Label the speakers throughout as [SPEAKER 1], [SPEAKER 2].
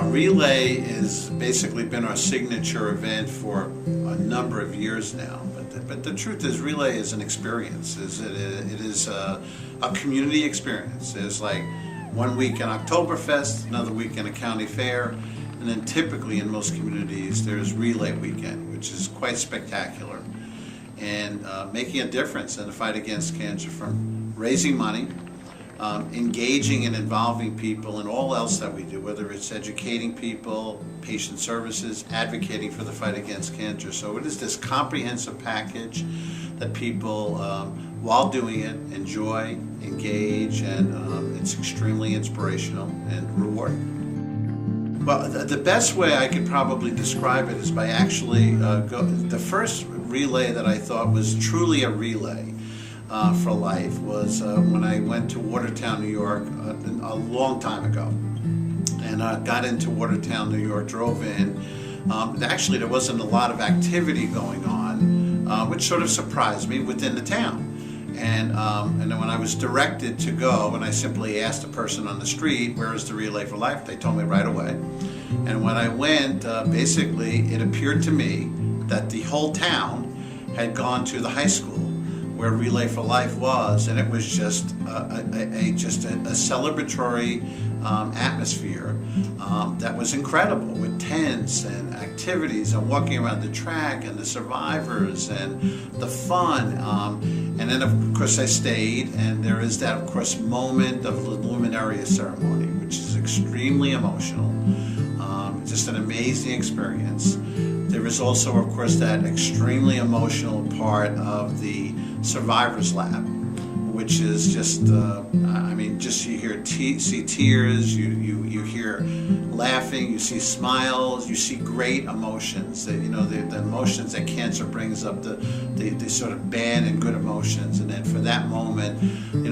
[SPEAKER 1] Relay has basically been our signature event for a number of years now. But the truth is, Relay is an experience. It is a community experience. It's like 1 week in Oktoberfest, another week in a county fair, and then typically in most communities there's Relay Weekend, which is quite spectacular, and making a difference in the fight against cancer, from raising money, engaging and involving people in all else that we do, whether it's educating people, patient services, advocating for the fight against cancer. So it is this comprehensive package that people, while doing it, enjoy, engage, and it's extremely inspirational and rewarding. Well, the best way I could probably describe it is by actually the first relay that I thought was truly a relay for life was when I went to Watertown, New York a long time ago, and got into Watertown, New York, drove in. Actually, there wasn't a lot of activity going on, which sort of surprised me within the town. And then when I was directed to go, and I simply asked a person on the street, "Where is the Relay for Life?" They told me right away. And when I went, basically, it appeared to me that the whole town had gone to the high school where Relay for Life was, and it was just a celebratory atmosphere that was incredible, with tents and activities and walking around the track and the survivors and the fun. And then, of course, I stayed, and there is that, of course, moment of the luminaria ceremony, which is extremely emotional. Just an amazing experience. There is also, of course, that extremely emotional part of the Survivors Lab, which is just, just you see tears, you hear laughing, you see smiles, you see great emotions. The emotions that cancer brings up, the sort of bad and good emotions, and then for that moment,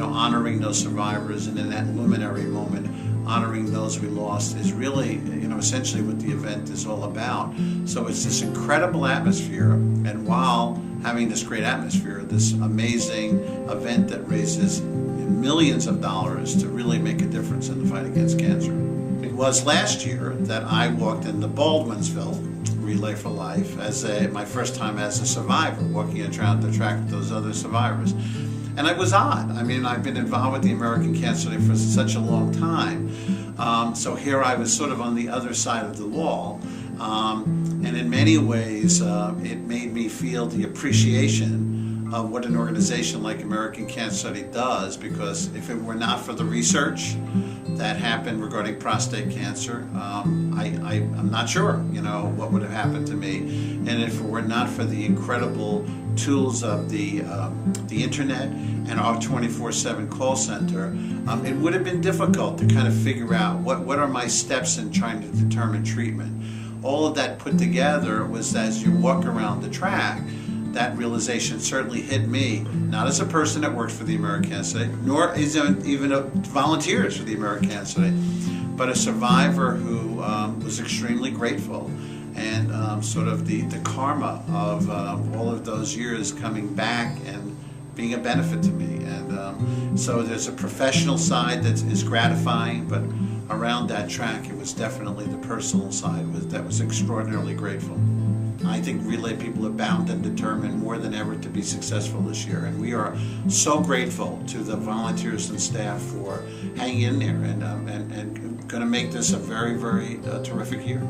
[SPEAKER 1] honoring those survivors, and in that luminary moment, honoring those we lost, is really, essentially what the event is all about. So it's this incredible atmosphere, and while having this great atmosphere, this amazing event that raises millions of dollars to really make a difference in the fight against cancer. It was last year that I walked in the Baldwinsville Relay for Life as my first time as a survivor, walking around the track with those other survivors. And it was odd. I've been involved with the American Cancer Day for such a long time. So here I was sort of on the other side of the wall. And in many ways, it made me feel the appreciation of what an organization like American Cancer Study does, because if it were not for the research that happened regarding prostate cancer, I'm not sure, what would have happened to me. And if it were not for the incredible tools of the internet and our 24/7 call center, it would have been difficult to kind of figure out what are my steps in trying to determine treatment. All of that put together was, as you walk around the track, that realization certainly hit me, not as a person that works for the American Cancer Day, nor is even volunteers for the American Cancer Day, but a survivor who was extremely grateful, and sort of the karma of all of those years coming back and being a benefit to me. And so there's a professional side that is gratifying, but around that track, it was definitely the personal side that was extraordinarily grateful. I think Relay people are bound and determined more than ever to be successful this year, and we are so grateful to the volunteers and staff for hanging in there and going to make this a very, very terrific year.